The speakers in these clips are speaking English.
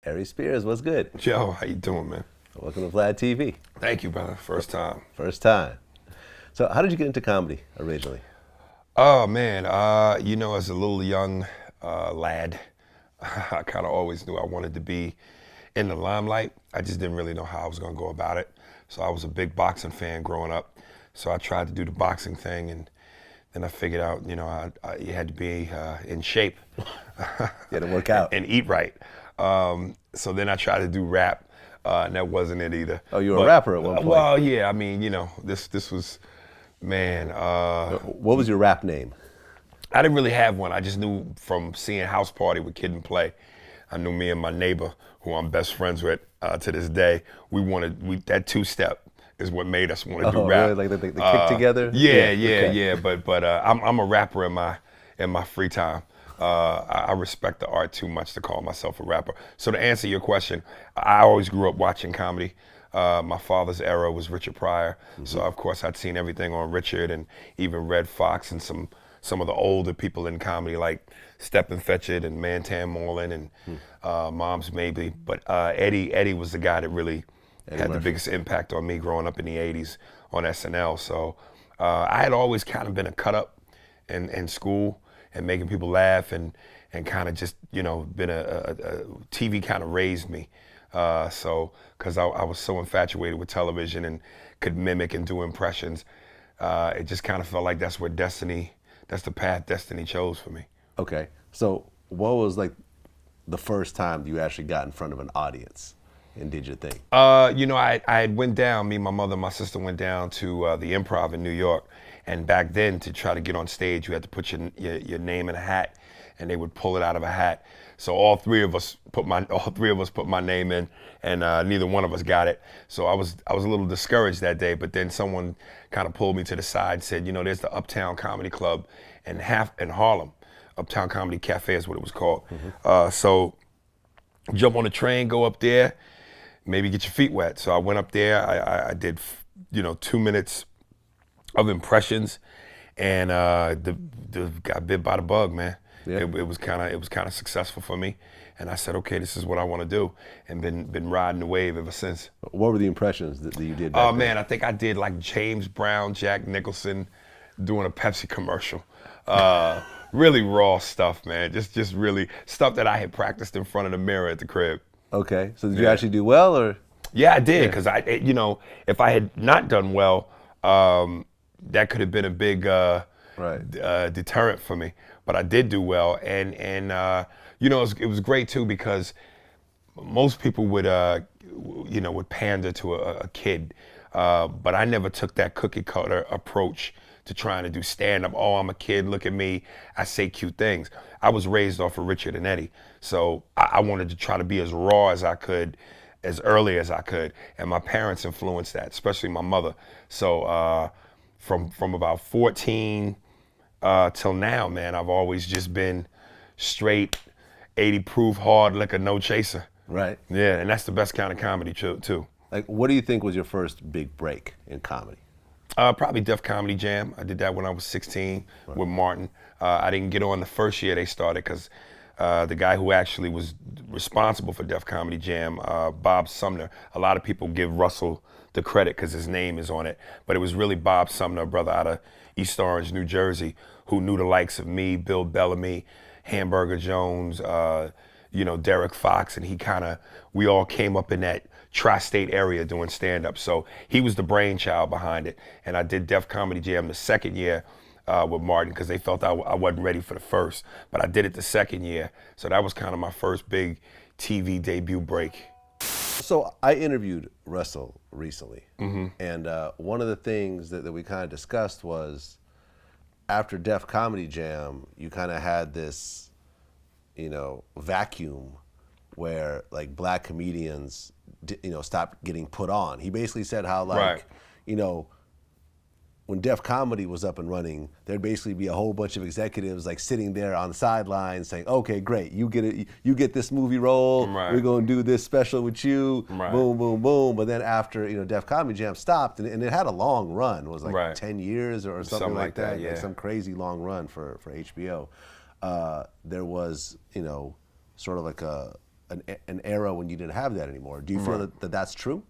Aries Spears, what's good? Joe, how you doing, man? Welcome to Vlad TV. Thank you, brother. First time. First time. So how did you get into comedy originally? Oh, man. As a little young lad, I kind of always knew I wanted to be in the limelight. I just didn't really know how I was going to go about it. So I was a big boxing fan growing up. So I tried to do the boxing thing, and then I figured out, you had to be in shape. You had to work out. And eat right. So then I tried to do rap, and that wasn't it either. Oh, you were a rapper at one point. Well, yeah. I mean, this was, man. What was your rap name? I didn't really have one. I just knew from seeing House Party with Kid and Play. I knew me and my neighbor, who I'm best friends with to this day. That two-step is what made us want to do rap. Really? Like the kick together? Yeah. But I'm a rapper in my free time. I respect the art too much to call myself a rapper. So to answer your question, I always grew up watching comedy. My father's era was Richard Pryor, so of course I'd seen everything on Richard and even Redd Foxx and some of the older people in comedy like Stepin Fetchit and Mantan Moreland and Moms Maybe. But Eddie was the guy that really had the biggest impact on me growing up in the 80s on SNL. So I had always kind of been a cut up in school and making people laugh and kind of just, been a TV kind of raised me. Because I was so infatuated with television and could mimic and do impressions, it just kind of felt like that's the path destiny chose for me. Okay. So what was like the first time you actually got in front of an audience and did your thing? I had went down, me, my mother, my sister went down to the Improv in New York. And back then, to try to get on stage, you had to put your name in a hat, and they would pull it out of a hat. So all three of us put my name in, and neither one of us got it. So I was a little discouraged that day. But then someone kind of pulled me to the side and said, there's the Uptown Comedy Club in Harlem. Uptown Comedy Cafe is what it was called. So jump on the train, go up there, maybe get your feet wet. So I went up there. I did 2 minutes of impressions, and got bit by the bug, man. Yeah. It was kind of successful for me, and I said, okay, this is what I want to do, and been riding the wave ever since. What were the impressions that you did? Oh man, I think I did like James Brown, Jack Nicholson, doing a Pepsi commercial. Really raw stuff, man. Just really stuff that I had practiced in front of the mirror at the crib. Okay, so did you actually do well, or? Yeah, I did, because if I had not done well, that could have been a big deterrent for me. But I did do well, and it was great too, because most people would pander to a kid, but I never took that cookie cutter approach to trying to do stand up. Oh, I'm a kid, look at me, I say cute things. I was raised off of Richard and Eddie, so I wanted to try to be as raw as I could, as early as I could, and my parents influenced that, especially my mother. So from about 14 till now, man, I've always just been straight 80 proof hard liquor, no chaser. Right. Yeah, and that's the best kind of comedy too. Like, what do you think was your first big break in comedy? Probably Def Comedy Jam. I did that when I was 16 with Martin. I didn't get on the first year they started because the guy who actually was responsible for Def Comedy Jam, Bob Sumner. A lot of people give Russell the credit because his name is on it, but it was really Bob Sumner, a brother out of East Orange, New Jersey, who knew the likes of me, Bill Bellamy, Hamburger Jones, Derek Fox, and we all came up in that tri-state area doing stand-up. So he was the brainchild behind it. And I did Def Comedy Jam the second year with Martin because they felt I wasn't ready for the first. But I did it the second year. So that was kind of my first big TV debut break. So I interviewed Russell recently. And one of the things that we kind of discussed was after Def Comedy Jam, you kind of had this, vacuum where like black comedians stopped getting put on. He basically said how like, when Def Comedy was up and running, there'd basically be a whole bunch of executives like sitting there on the sidelines saying, okay, great, you get this movie role, we're gonna do this special with you, boom, boom, boom. But then after, Def Comedy Jam stopped, and it had a long run, it was like 10 years or something like that, yeah. like some crazy long run for HBO. There was, sort of like a an era when you didn't have that anymore. Do you feel that that's true?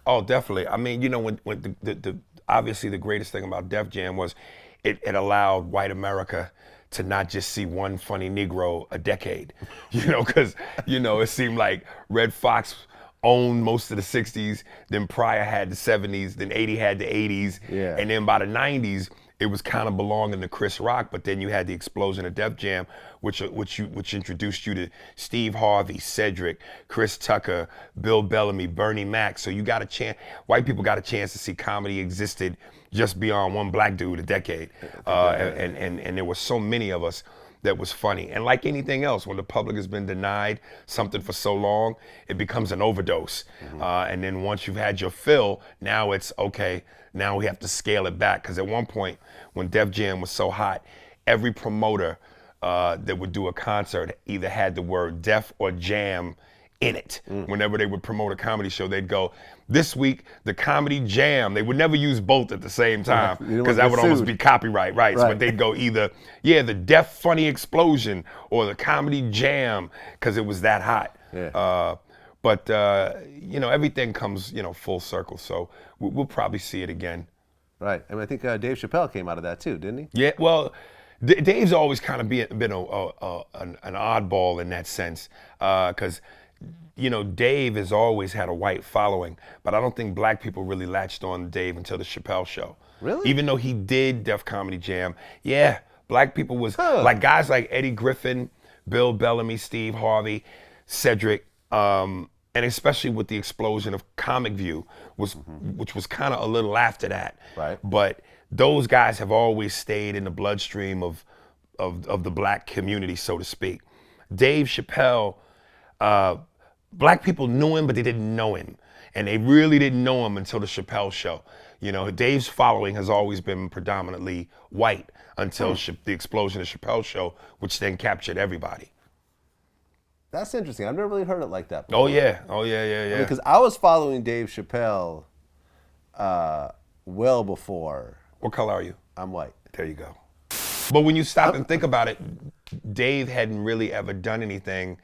Oh, definitely. I mean, when the obviously the greatest thing about Def Jam was it allowed white America to not just see one funny Negro a decade, because, it seemed like Redd Foxx owned most of the 60s, then Pryor had the 70s, then 80 had the 80s, and then by the 90s, it was kind of belonging to Chris Rock, but then you had the explosion of Def Jam, which introduced you to Steve Harvey, Cedric, Chris Tucker, Bill Bellamy, Bernie Mac. So you got a chance. White people got a chance to see comedy existed just beyond one black dude a decade, and there were so many of us that was funny. And like anything else, when the public has been denied something for so long, it becomes an overdose. And then once you've had your fill, now it's okay. Now we have to scale it back, because at one point when Def Jam was so hot, every promoter that would do a concert either had the word Def or Jam in it. Whenever they would promote a comedy show, they'd go, this week, the Comedy Jam. They would never use both at the same time, because that would almost be copyright, right? So they'd go either, the Def Funny Explosion or the Comedy Jam, because it was that hot. But everything comes, full circle. So we'll probably see it again. Right. I mean, I think Dave Chappelle came out of that too, didn't he? Yeah. Well, Dave's always kind of been an oddball in that sense, because Dave has always had a white following, but I don't think black people really latched on Dave until the Chappelle show. Really? Even though he did Def Comedy Jam, black people was like guys like Eddie Griffin, Bill Bellamy, Steve Harvey, Cedric, and especially with the explosion of Comic View, which was kind of a little after that. Right. But those guys have always stayed in the bloodstream of the black community, so to speak. Dave Chappelle, black people knew him, but they didn't know him. And they really didn't know him until the Chappelle show. Dave's following has always been predominantly white until the explosion of the Chappelle show, which then captured everybody. That's interesting. I've never really heard it like that before. Oh yeah. Because I was following Dave Chappelle well before. What color are you? I'm white. There you go. But when you stop and think about it, Dave hadn't really ever done anything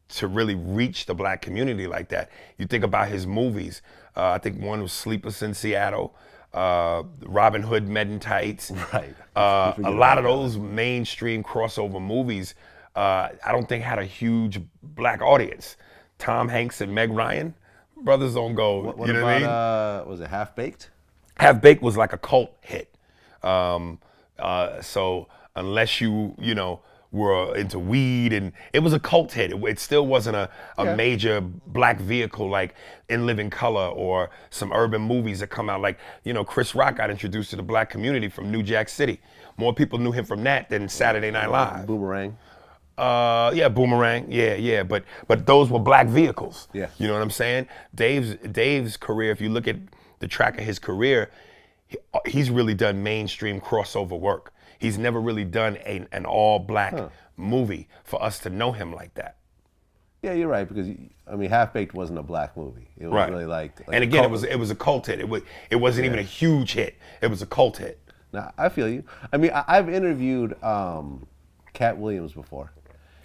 to really reach the black community like that. You think about his movies. I think one was Sleepless in Seattle, Robin Hood Men in Tights. Right. A lot of those mainstream crossover movies, I don't think had a huge black audience. Tom Hanks and Meg Ryan, brothers don't go. What you know about, what I mean? Was it Half Baked? Half Baked was like a cult hit. So unless you were into weed, and it was a cult hit. It still wasn't a major black vehicle like In Living Color or some urban movies that come out. Like, Chris Rock got introduced to the black community from New Jack City. More people knew him from that than Saturday Night Live. Boomerang. Boomerang. Yeah. But those were black vehicles. Yeah. You know what I'm saying? Dave's career, if you look at the track of his career, he's really done mainstream crossover work. He's never really done an all-black movie for us to know him like that. Yeah, you're right, because Half Baked wasn't a black movie. It was really like and again, it was a cult hit. It wasn't even a huge hit. It was a cult hit. Now, I feel you. I've interviewed Cat Williams before.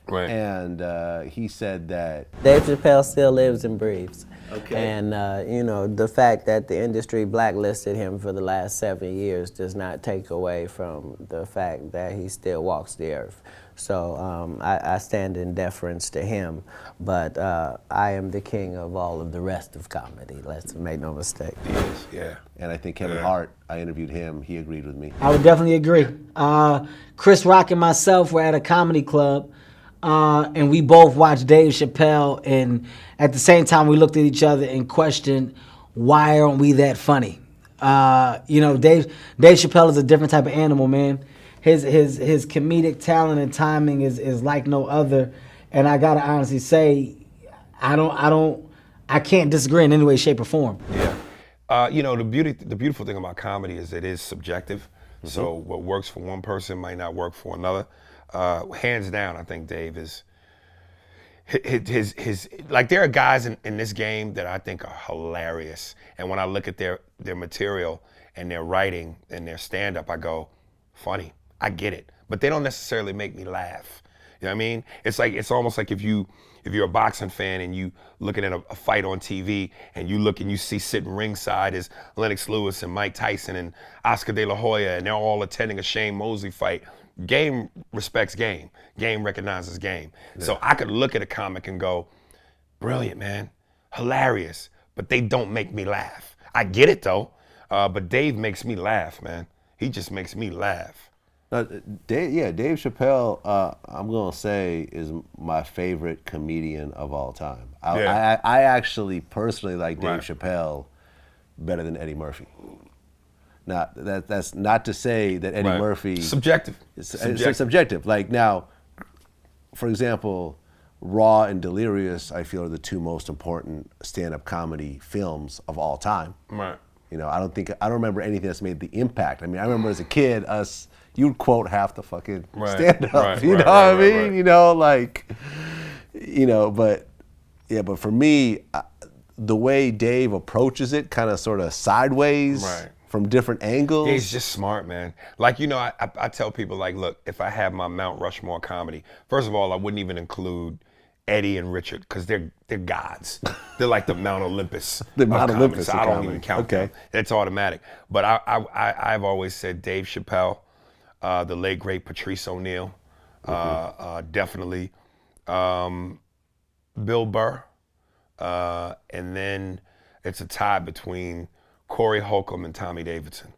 Right. And he said that Dave Chappelle still lives and breathes. Okay. And, the fact that the industry blacklisted him for the last 7 years does not take away from the fact that he still walks the earth. So I stand in deference to him, but I am the king of all of the rest of comedy. Let's make no mistake. He is, yeah. And I think Kevin Hart, I interviewed him, he agreed with me. I would definitely agree. Chris Rock and myself were at a comedy club, and we both watched Dave Chappelle, and at the same time we looked at each other and questioned, why aren't we that funny? Dave Chappelle is a different type of animal, man. His comedic talent and timing is like no other, and I gotta honestly say, I can't disagree in any way, shape, or form. Yeah, the beautiful thing about comedy is it is subjective. Mm-hmm. So what works for one person might not work for another. Hands down, I think Dave is his like there are guys in this game that I think are hilarious, and when I look at their material and their writing and their stand-up, I go, funny. I get it, but they don't necessarily make me laugh. You know what I mean? It's almost like if you're a boxing fan and you looking at a fight on TV and you look and you see sitting ringside is Lennox Lewis and Mike Tyson and Oscar De La Hoya and they're all attending a Shane Mosley fight. Game respects game. Game recognizes game. Yeah. So I could look at a comic and go, brilliant, man, hilarious, but they don't make me laugh. I get it though, but Dave makes me laugh, man. He just makes me laugh. Dave Chappelle, I'm gonna say, is my favorite comedian of all time. I actually personally like Dave Chappelle better than Eddie Murphy. Now that's not to say that Eddie Murphy subjective. It's subjective. Like now, for example, Raw and Delirious, I feel are the two most important stand-up comedy films of all time. Right. You know, I don't remember anything that's made the impact. I mean, I remember as a kid, you'd quote half the fucking stand-up. You know what I mean? You know, like, you know, but for me, the way Dave approaches it, kind of sort of sideways from different angles. Yeah, he's just smart, man. Like, you know, I tell people, like, look, if I have my Mount Rushmore comedy, first of all, I wouldn't even include Eddie and Richard, because they're gods. They're like the Mount Olympus. The Mount Olympus. So I don't even count them. It's automatic. But I've always said Dave Chappelle, the late great Patrice O'Neal, definitely, Bill Burr, and then it's a tie between Corey Holcomb and Tommy Davidson.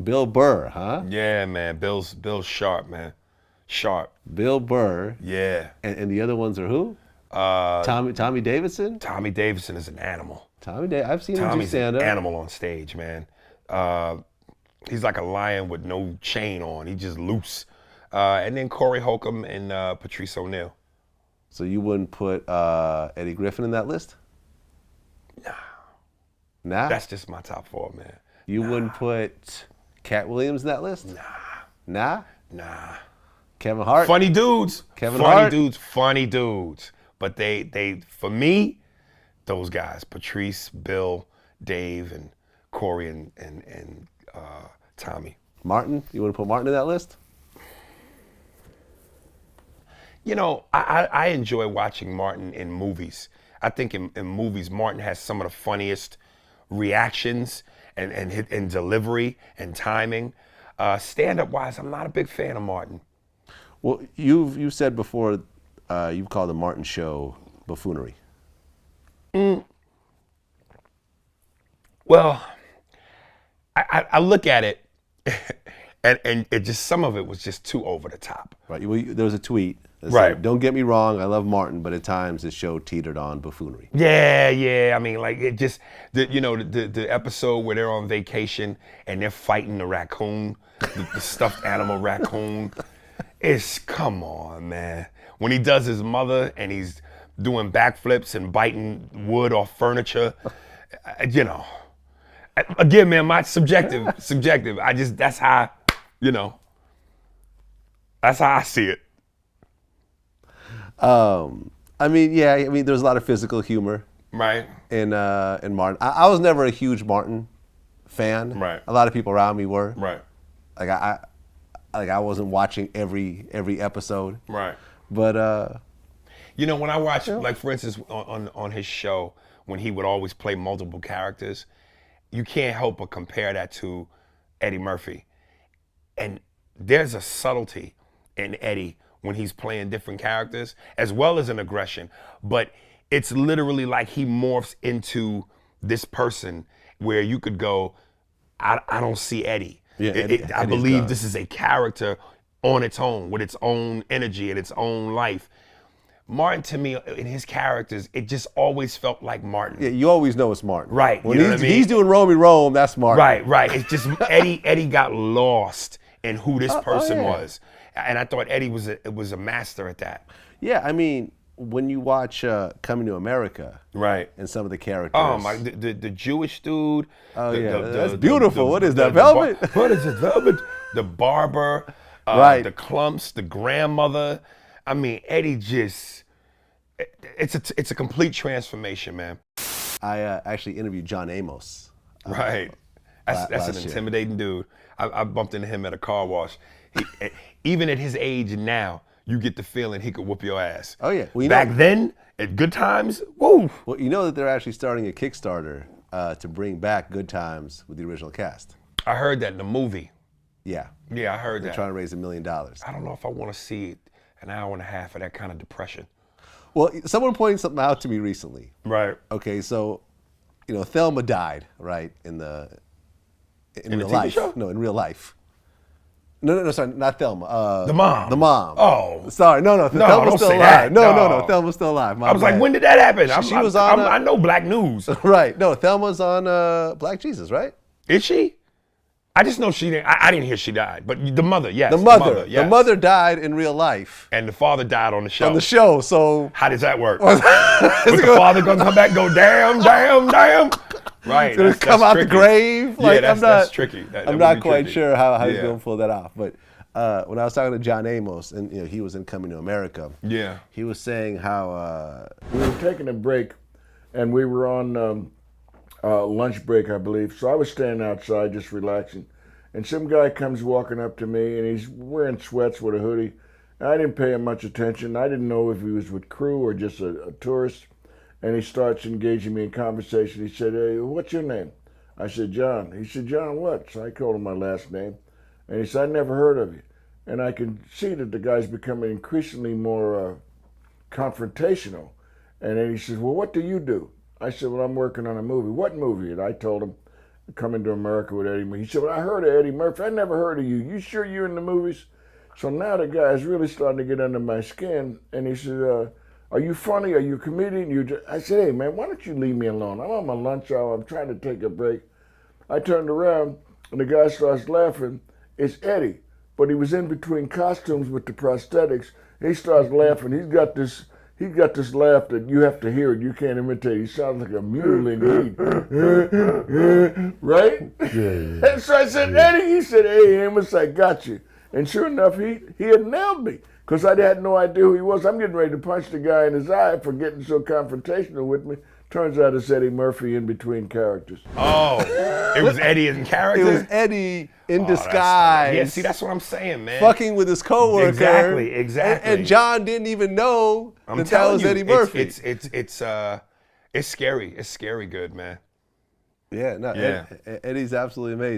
Bill Burr, huh? Yeah, man. Bill's sharp, man. Sharp. Bill Burr. Yeah. And the other ones are who? Tommy Davidson? Tommy Davidson is an animal. I've seen him do stand up. Tommy's an animal on stage, man. He's like a lion with no chain on. He's just loose. And then Corey Holcomb and Patrice O'Neal. So you wouldn't put Eddie Griffin in that list? Nah? That's just my top 4, man. You wouldn't put Cat Williams in that list? Nah? Kevin Hart? Funny dudes. Funny dudes. But they for me, those guys, Patrice, Bill, Dave, and Corey, and Tommy. Martin? You want to put Martin in that list? You know, I enjoy watching Martin in movies. I think in movies, Martin has some of the funniest reactions and delivery and timing. Stand-up wise, I'm not a big fan of Martin. Well, you've said before, you've called the Martin Show buffoonery. Well, I look at it, and it just, some of it was just too over the top. Right. Well, there was a tweet that said, don't get me wrong, I love Martin, but at times the show teetered on buffoonery. Yeah. I mean, like, it just, the episode where they're on vacation and they're fighting the raccoon, the stuffed animal raccoon. Come on, man. When he does his mother and he's doing backflips and biting wood off furniture, you know. Again, man, my subjective. That's how, you know, that's how I see it. I mean, there's a lot of physical humor. Right. In Martin. I was never a huge Martin fan. Right. A lot of people around me were. Right. Like I wasn't watching every episode. Right. But you know, when I watch, like, for instance, on his show, when he would always play multiple characters, you can't help but compare that to Eddie Murphy. And there's a subtlety in Eddie when he's playing different characters, as well as an aggression. But it's literally like he morphs into this person where you could go, I don't see Eddie. Yeah, I believe this is a character on its own, with its own energy and its own life. Martin, to me, in his characters, it just always felt like Martin. Yeah, you always know it's Martin. Right. When he's doing Romy Rome, that's Martin. Right. It's just Eddie got lost in who this person was. And I thought Eddie was a master at that. Yeah, I mean, when you watch Coming to America, right, and some of the characters. Oh my, the Jewish dude. That's beautiful. What is that, velvet? What is it, velvet? The barber, right? The clumps, the grandmother. I mean, Eddie just, it's a complete transformation, man. I actually interviewed John Amos. Right, that's an intimidating dude. I bumped into him at a car wash. Even at his age now, you get the feeling he could whoop your ass. Oh yeah. Well, Back then, at Good Times, woo. Well, you know that they're actually starting a Kickstarter to bring back Good Times with the original cast. I heard that in the movie. Yeah. Yeah, I heard They're that. trying to raise $1 million. I don't know if I want to see an hour and a half of that kind of depression. Well, someone pointed something out to me recently. Right. Okay, so, Thelma died, right, in real the TV life. show? No, in real life. No, sorry, not Thelma. The mom. The mom. Oh. Sorry, no, Thelma's don't still say alive. that. No, Thelma's still alive. I was like, when did that happen? She was on. I know Black News. Right. No, Thelma's on Black Jesus, right? Is she? I just know she didn't. I didn't hear she died, but the mother, yes. The mother died in real life. And the father died on the show. On the show, so. How does that work? Was the father gonna come back and go, damn? Right. Gonna come out the grave? Like, yeah, that's tricky. I'm not quite sure how he's gonna pull that off. But when I was talking to John Amos, and he was in Coming to America. Yeah. He was saying how we were taking a break, and we were on lunch break, I believe. So I was standing outside just relaxing, and some guy comes walking up to me, and he's wearing sweats with a hoodie. And I didn't pay him much attention. I didn't know if he was with crew or just a tourist. And he starts engaging me in conversation. He said, "Hey, what's your name?" I said, "John." He said, "John what?" So I told him my last name. And he said, "I never heard of you." And I can see that the guy's becoming increasingly more confrontational. And then he says, "Well, what do you do?" I said, "Well, I'm working on a movie." "What movie?" And I told him, "Coming to America with Eddie Murphy." He said, "Well, I heard of Eddie Murphy. I never heard of you. You sure you're in the movies?" So now the guy is really starting to get under my skin. And he said, "Are you funny? Are you a comedian?" I said, "Hey, man, why don't you leave me alone? I'm on my lunch hour. I'm trying to take a break." I turned around, and the guy starts laughing. It's Eddie, but he was in between costumes with the prosthetics. He starts laughing. He's got this laugh that you have to hear it. You can't imitate. He sounds like a mule indeed. Right? Yeah. And so I said, "Eddie," he said, "Hey, Amos, I got you." And sure enough, he had nailed me. Because I had no idea who he was. I'm getting ready to punch the guy in his eye for getting so confrontational with me. Turns out it's Eddie Murphy in between characters. Oh, it was Eddie in character? It was Eddie in disguise. Yeah, see, that's what I'm saying, man. Fucking with his coworker. Exactly. And John didn't even know that was Eddie Murphy. It's scary. It's scary good, man. Yeah, no, Yeah. Eddie's absolutely amazing.